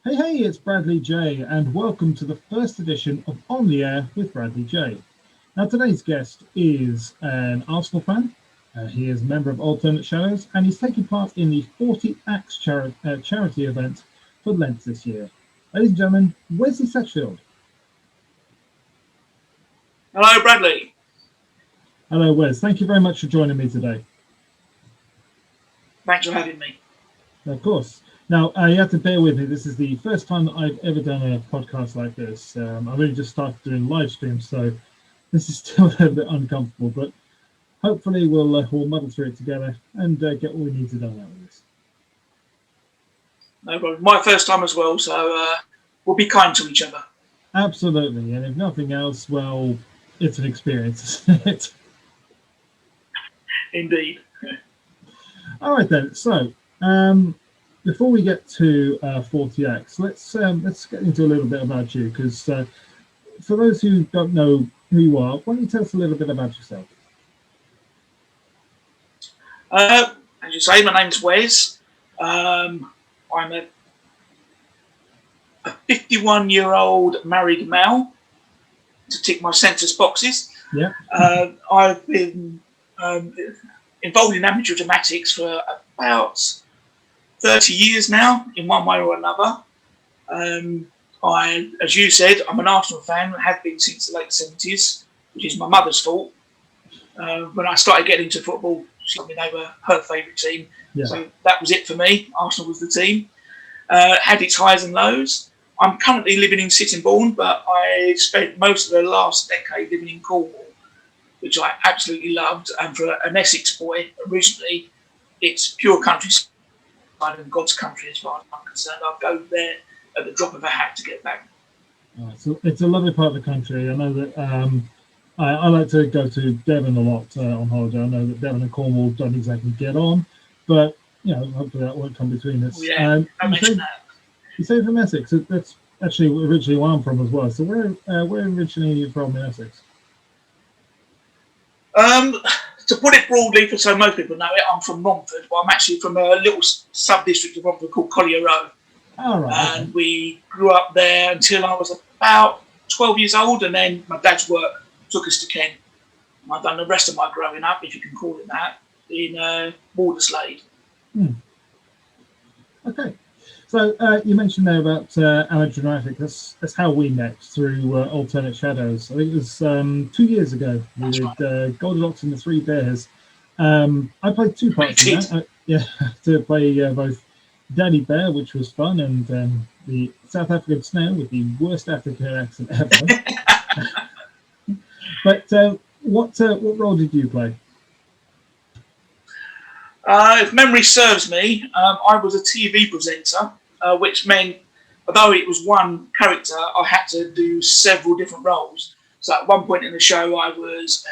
Hey, it's Bradley J, and welcome to the first edition of On the Air with Bradley J. Now, today's guest is an Arsenal fan. He is a member of Alternate Shadows, and he's taking part in the 40 Acts charity event for Lent this year. Ladies and gentlemen, Wesley Setchfield. Hello, Bradley. Hello, Wes. Thank you very much for joining me today. Thanks for having me. Of course. Now, you have to bear with me. This is the first time that I've ever done a podcast like this. I've only just started doing live streams, so this is still a bit uncomfortable, but hopefully we'll muddle through it together and get what we need to done out of this. No problem. My first time as well, so we'll be kind to each other. Absolutely, and if nothing else, well, it's an experience, isn't it? Indeed. All right then. So, before we get to 40X, let's get into a little bit about you, because for those who don't know who you are, why don't you tell us a little bit about yourself? As you say, my name's Wes. I'm a 51-year-old married male, to tick my census boxes. Yeah. I've been involved in amateur dramatics for about 30 years now, in one way or another. As you said, I'm an Arsenal fan, have been since the late 70s, which is my mother's fault. When I started getting into football, she told me they were her favourite team. Yeah. So that was it for me. Arsenal was the team. Had its highs and lows. I'm currently living in Sittingbourne, but I spent most of the last decade living in Cornwall, which I absolutely loved. And for an Essex boy, originally, it's pure countryside and God's country as far as I'm concerned. I'll go there at the drop of a hat to get back. So it's a lovely part of the country. I know that I like to go to Devon a lot on holiday. I know that Devon and Cornwall don't exactly get on, but hopefully that won't come between us. Yeah, I mentioned that. You say from Essex. That's actually originally where I'm from as well. So where originally are you from in Essex? To put it broadly, for so most people know it, I'm from Romford, but I'm actually from a little sub-district of Romford called Collier Row. Oh, right. And we grew up there until I was about 12 years old, and then my dad's work took us to Kent. And I've done the rest of my growing up, if you can call it that, in Walderslade. Okay. So you mentioned there about amateur dramatics. That's how we met, through Alternate Shadows. I think it was 2 years ago. We did Goldilocks and the Three Bears. I played two parts in that. To play both Daddy Bear, which was fun, and the South African Snail with the worst African accent ever. But what role did you play? If memory serves me, I was a TV presenter, which meant, although it was one character, I had to do several different roles. So at one point in the show, I was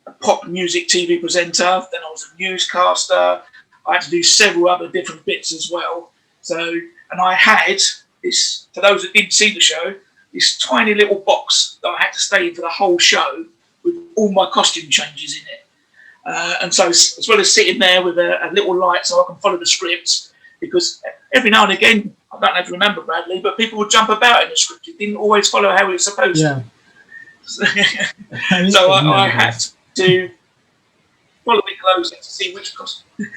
a pop music TV presenter, then I was a newscaster. I had to do several other different bits as well. So, and I had this, for those that didn't see the show, this tiny little box that I had to stay in for the whole show with all my costume changes in it. And so, as well as sitting there with a little light so I can follow the scripts, because every now and again, I don't know if you remember, Bradley, but people would jump about in the script. It didn't always follow how it was supposed to. So I had to follow it closely to see which costume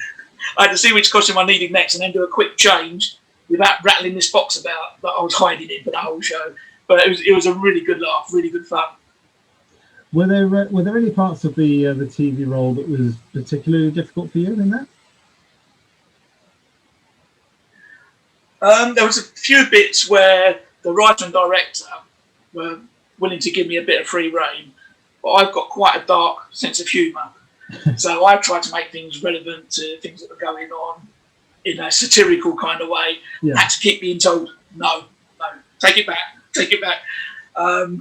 I had to see which costume I needed next, and then do a quick change without rattling this box about that I was hiding in for the whole show. But it was a really good laugh, really good fun. Were there any parts of the TV role that was particularly difficult for you in that? There was a few bits where the writer and director were willing to give me a bit of free rein, but I've got quite a dark sense of humour. So I tried to make things relevant to things that were going on in a satirical kind of way. I had to keep being told, no, take it back.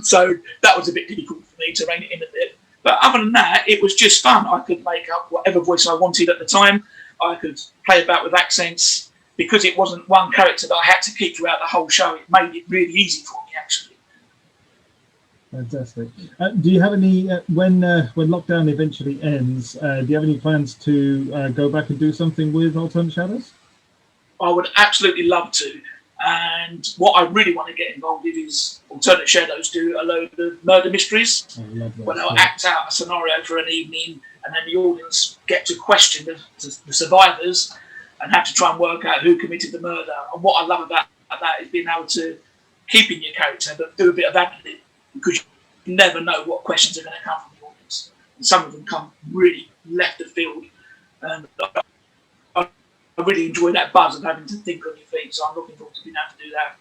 So that was a bit difficult for me to rein it in a bit. But other than that, it was just fun. I could make up whatever voice I wanted at the time. I could play about with accents. Because it wasn't one character that I had to keep throughout the whole show, it made it really easy for me, actually. Fantastic. Do you have any, when lockdown eventually ends, do you have any plans to go back and do something with Alternate Shadows? I would absolutely love to. And what I really want to get involved with is Alternate Shadows do a load of murder mysteries, where they'll act out a scenario for an evening, and then the audience get to question the survivors and have to try and work out who committed the murder. And what I love about that is being able to keep in your character, but do a bit of ad-lib, because you never know what questions are going to come from the audience. And some of them come really left of field. And I really enjoy that buzz of having to think on your feet, so I'm looking forward to being able to do that.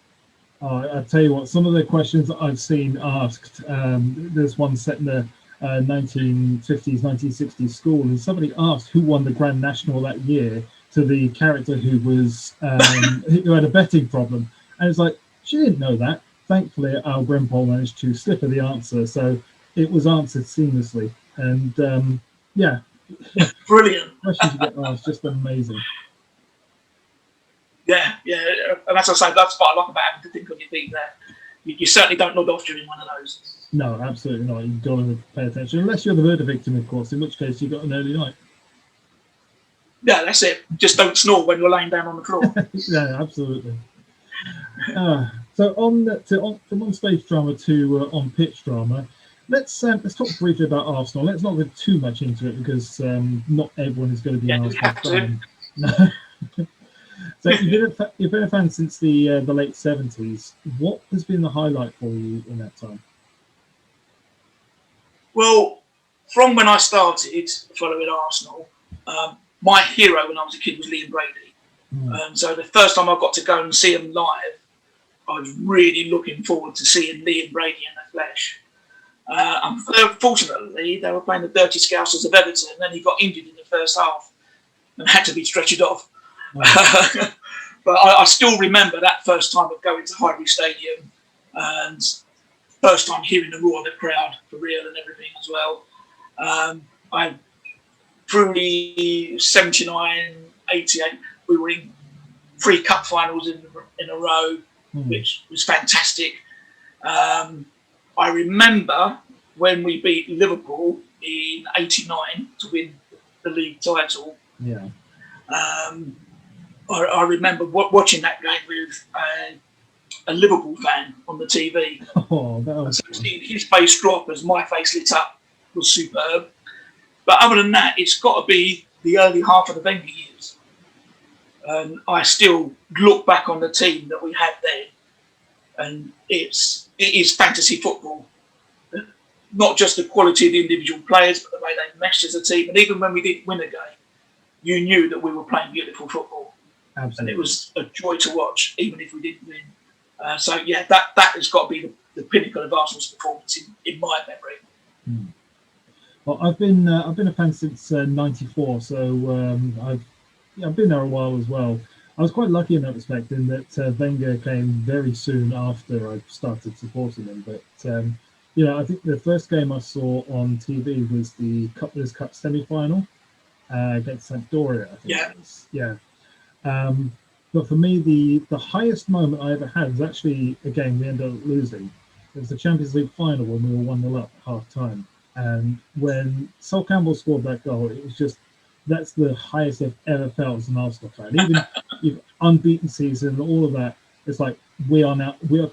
I tell you what, some of the questions that I've seen asked, there's one set in the 1950s, 1960s school, and somebody asked who won the Grand National that year to the character who was who had a betting problem, and it's like, she didn't know that. Thankfully, our grandpa managed to slip her the answer, so it was answered seamlessly. And yeah, brilliant questions you get asked, just amazing. Yeah, and as I say, that's what I like about having to think on your feet there. You certainly don't nod off during one of those. No, absolutely not. You've got to pay attention, unless you're the murder victim, of course, in which case you've got an early night. Yeah, that's it. Just don't snore when you're laying down on the floor. Yeah, absolutely. So from on-stage drama to on-pitch drama, let's talk briefly about Arsenal. Let's not get too much into it, because not everyone is going to be an Arsenal fan. So you've been a fan since the late 70s. What has been the highlight for you in that time? Well, from when I started following Arsenal, my hero when I was a kid was Liam Brady. So the first time I got to go and see him live, I was really looking forward to seeing Liam Brady in the flesh. Unfortunately, they were playing the Dirty Scousers of Everton, and then he got injured in the first half and had to be stretchered off. But I still remember that first time of going to Highbury Stadium, and first time hearing the roar of the crowd for real and everything as well. I through the 79, 88, we were in 3 cup finals in a row, which was fantastic. I remember when we beat Liverpool in 89 to win the league title. Yeah. I remember watching that game with a Liverpool fan on the TV. Oh, that was so seeing his face drop as my face lit up was superb. But other than that, it's got to be the early half of the Wenger years. And I still look back on the team that we had then, and it is fantasy football. Not just the quality of the individual players, but the way they meshed as a team. And even when we didn't win a game, you knew that we were playing beautiful football. Absolutely. And it was a joy to watch, even if we didn't win. So yeah, that has got to be the pinnacle of Arsenal's performance in my memory. Well, I've been a fan since '94, so I've been there a while as well. I was quite lucky in that respect, in that Wenger came very soon after I started supporting him. But I think the first game I saw on TV was the Cupler's Cup semi-final against Sampdoria, I think it was. Yeah. But for me, the highest moment I ever had was actually a game we ended up losing. It was the Champions League final when we were 1-0 up at half-time. And when Sol Campbell scored that goal, it was just, that's the highest I've ever felt as an Arsenal fan. Even unbeaten season, all of that, it's like we are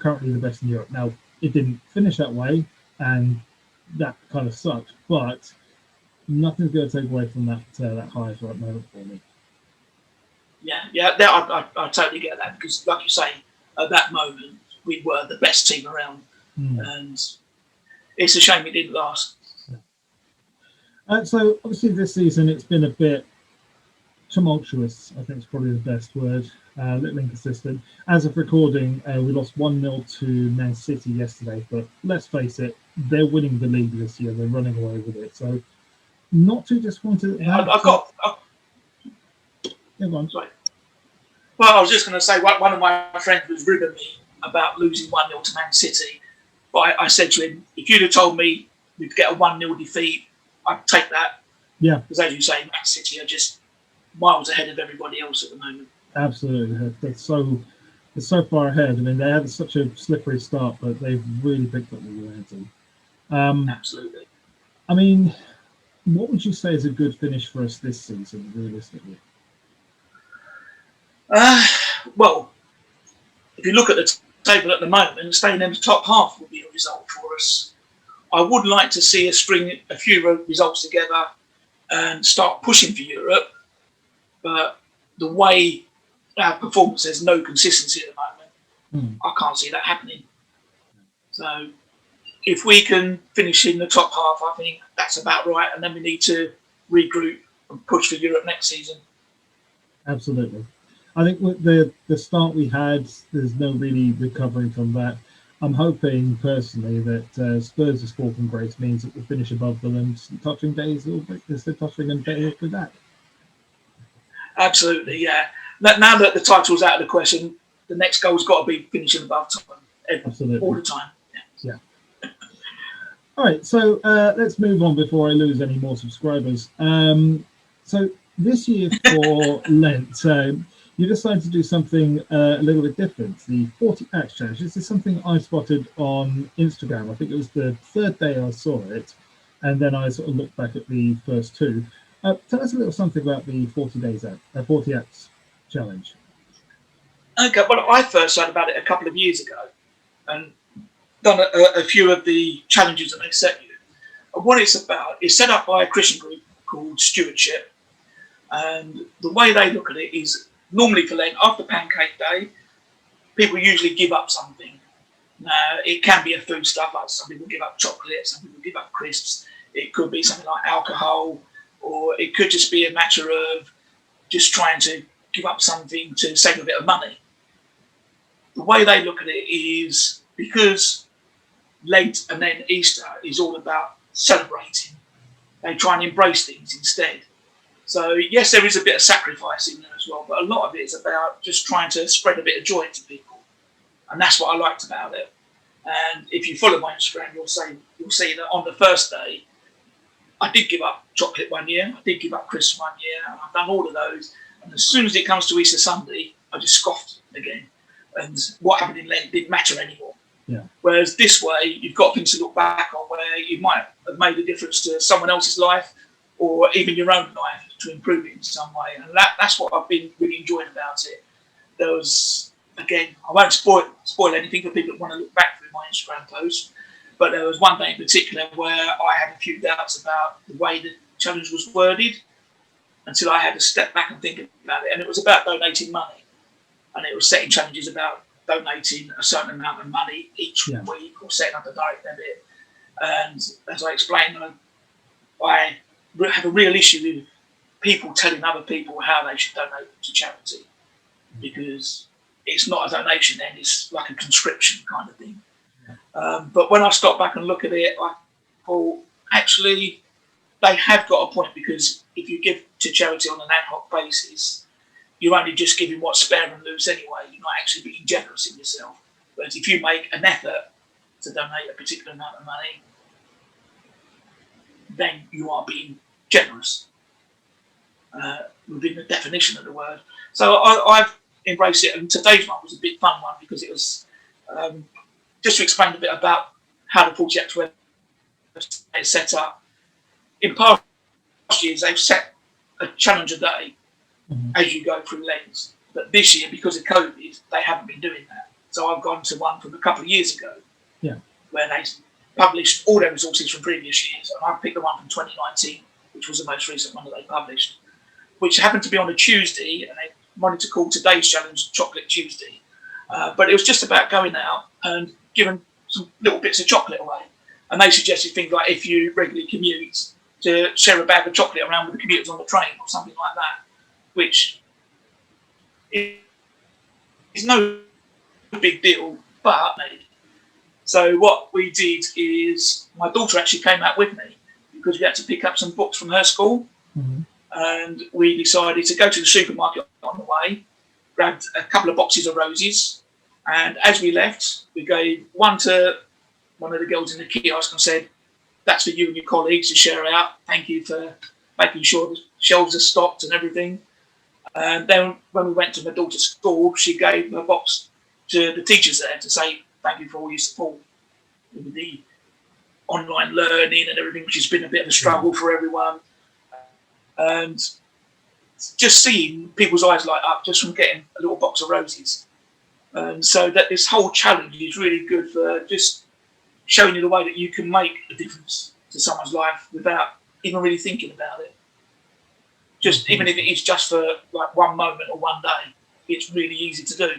currently the best in Europe. Now, it didn't finish that way, and that kind of sucked, but nothing's going to take away from that highest right moment for me. Yeah, I totally get that, because, like you say, at that moment we were the best team around, and it's a shame it didn't last. So obviously this season it's been a bit tumultuous. I think it's probably the best word. A little inconsistent. As of recording, we lost 1-0 to Man City yesterday, but let's face it, they're winning the league this year. They're running away with it. So not too disappointed. Sorry. Well, I was just going to say, one of my friends was ribbing me about losing 1-0 to Man City. But I said to him, if you'd have told me we'd get a 1-0 defeat, I'd take that. Yeah. Because as you say, Man City are just miles ahead of everybody else at the moment. Absolutely. They're so far ahead. I mean, they had such a slippery start, but they've really picked up the momentum. Absolutely. I mean, what would you say is a good finish for us this season, realistically? Well, if you look at the table at the moment, staying in the top half would be a result for us. I would like to see us string a few results together and start pushing for Europe, but the way our performance, there's no consistency at the moment. I can't see that happening. So if we can finish in the top half, I think that's about right, and then we need to regroup and push for Europe next season. Absolutely. I think with the start we had, there's no really recovering from that. I'm hoping personally that Spurs' fall from grace means that we'll finish above them and touching days a little bit instead of touching them day after that. Absolutely, yeah. Now that the title's out of the question, the next goal's got to be finishing above Tottenham all the time. Yeah. All right, so let's move on before I lose any more subscribers. So this year for Lent, you decided to do something a little bit different, the 40 Acts Challenge. This is something I spotted on Instagram. I think it was the third day I saw it, and then I sort of looked back at the first two. Tell us a little something about the 40 Acts Challenge. Okay, well, I first heard about it a couple of years ago and done a few of the challenges that they set you. And what it's about is set up by a Christian group called Stewardship. And the way they look at it is normally for Lent, after Pancake Day, people usually give up something. Now, it can be a food stuff, like some people give up chocolate, some people give up crisps. It could be something like alcohol, or it could just be a matter of just trying to give up something to save a bit of money. The way they look at it is because Lent and then Easter is all about celebrating. They try and embrace things instead. So yes, there is a bit of sacrifice in there as well, but a lot of it is about just trying to spread a bit of joy to people. And that's what I liked about it. And if you follow my Instagram, you'll see that on the first day, I did give up chocolate one year, I did give up crisps one year, and I've done all of those. And as soon as it comes to Easter Sunday, I just scoffed again. And what happened in Lent didn't matter anymore. Yeah. Whereas this way, you've got things to look back on where you might have made a difference to someone else's life or even your own life to improve it in some way. And that's what I've been really enjoying about it. There was, again, I won't spoil anything for people that want to look back through my Instagram post, but there was one day in particular where I had a few doubts about the way the challenge was worded until I had to step back and think about it. And it was about donating money. And it was setting challenges about donating a certain amount of money each week or setting up a direct debit. And as I explained, I have a real issue with people telling other people how they should donate to charity, because it's not a donation then, it's like a conscription kind of thing. But when I stop back and look at it, I thought, actually, they have got a point, because if you give to charity on an ad hoc basis, you're only just giving what's spare and loose anyway. You're not actually being generous in yourself. But if you make an effort to donate a particular amount of money, then you are being generous within the definition of the word. So I've embraced it, and today's one was a big fun one because it was just to explain a bit about how the 40 Acts is set up. In past years, they've set a challenge a day as you go through Lent. But this year, because of COVID, they haven't been doing that. So I've gone to one from a couple of years ago where they published all their resources from previous years. And I picked the one from 2019, which was the most recent one that they published, which happened to be on a Tuesday, and they wanted to call today's challenge Chocolate Tuesday. But it was just about going out and giving some little bits of chocolate away. And they suggested things like, if you regularly commute, to share a bag of chocolate around with the commuters on the train or something like that, which is no big deal, but so what we did is my daughter actually came out with me because we had to pick up some books from her school, and we decided to go to the supermarket on the way, grabbed a couple of boxes of roses, and as we left, we gave one to one of the girls in the kiosk and said, "That's for you and your colleagues to share out. Thank you for making sure the shelves are stocked and everything." And then when we went to my daughter's school, she gave a box to the teachers there to say, "Thank you for all your support with the online learning and everything, which has been a bit of a struggle for everyone." And just seeing people's eyes light up just from getting a little box of roses So that this whole challenge is really good for just showing you the way that you can make a difference to someone's life without even really thinking about it. Just even if it is just for like one moment or one day, it's really easy to do.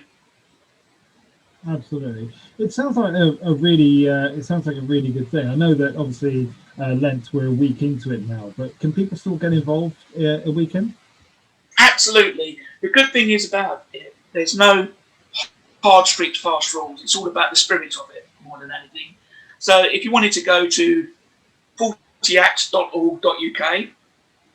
Absolutely. It sounds like a really good thing. I know that obviously Lent, we're a week into it now, but can people still get involved a weekend? Absolutely. The good thing is about it, there's no hard, strict, fast rules. It's all about the spirit of it more than anything. So if you wanted to go to 40acts.org.uk,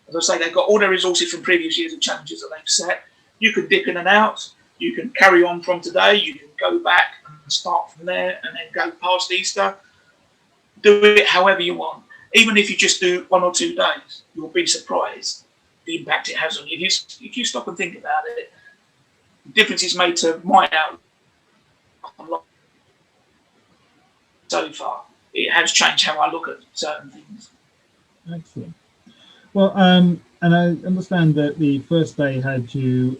as I say, they've got all their resources from previous years of challenges that they've set. You can dip in and out. You can carry on from today. You can go back and start from there and then go past Easter. Do it however you want. Even if you just do 1 or 2 days, you'll be surprised the impact it has on you. If you stop and think about it, the difference it's made to my outlook so far. It has changed how I look at certain things. Excellent. Well, and I understand that the first day had you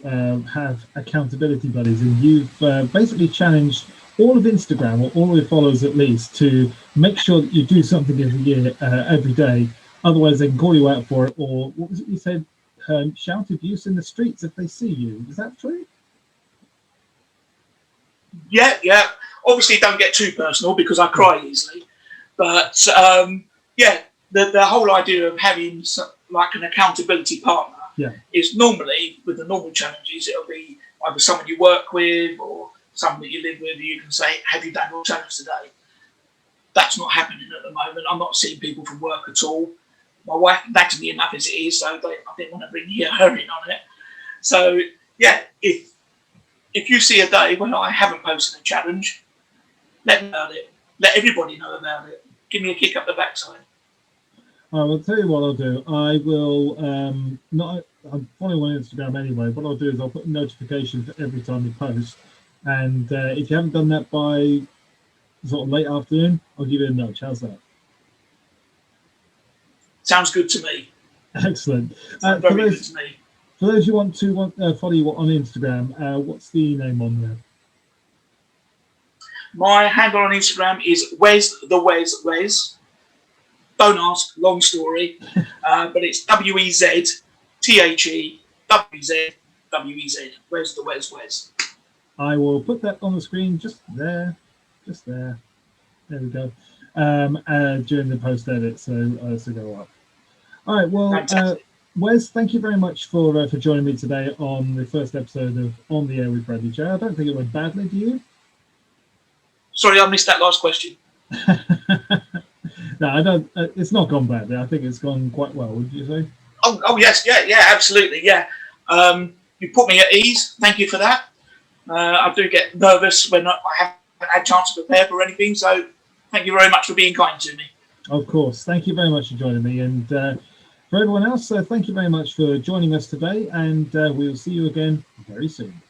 have accountability buddies, and you've basically challenged all of Instagram, or all of your followers at least, to make sure that you do something every year, every day. Otherwise, they can call you out for it, or what was it you said? Shout abuse in the streets if they see you. Is that true? Yeah. Obviously, don't get too personal because I cry easily. But yeah, the whole idea of having like an accountability partner is normally, with the normal challenges, it'll be either someone you work with or someone that you live with. You can say, "Have you done your challenge today?" That's not happening at the moment. I'm not seeing people from work at all. My wife nags me enough as it is, so I didn't want to bring her in on it. So yeah, if you see a day when I haven't posted a challenge, let me know about it. Let everybody know about it. Give me a kick up the backside. I will tell you what I'll do. I will I'm following on Instagram anyway. What I'll do is I'll put a notification for every time you post. And if you haven't done that by sort of late afternoon, I'll give you a nudge. How's that? Sounds good to me. Excellent. Sounds very good to me. For those who want to follow you on Instagram, what's the name on there? My handle on Instagram is Wes. Don't ask, long story, but it's WEZTHEWZWEZ. Wes the Wes. I will put that on the screen just there. There we go. During the post edit, so to go up. All right. Well, Wes, thank you very much for joining me today on the first episode of On the Air with Bradley J. I don't think it went badly, do you? Sorry, I missed that last question. No, I don't. It's not gone badly. I think it's gone quite well. Would you say? Oh yes, yeah, absolutely, yeah. You put me at ease. Thank you for that. I do get nervous when I haven't had a chance to prepare for anything. So, thank you very much for being kind to me. Of course. Thank you very much for joining me, and for everyone else, thank you very much for joining us today. And we'll see you again very soon.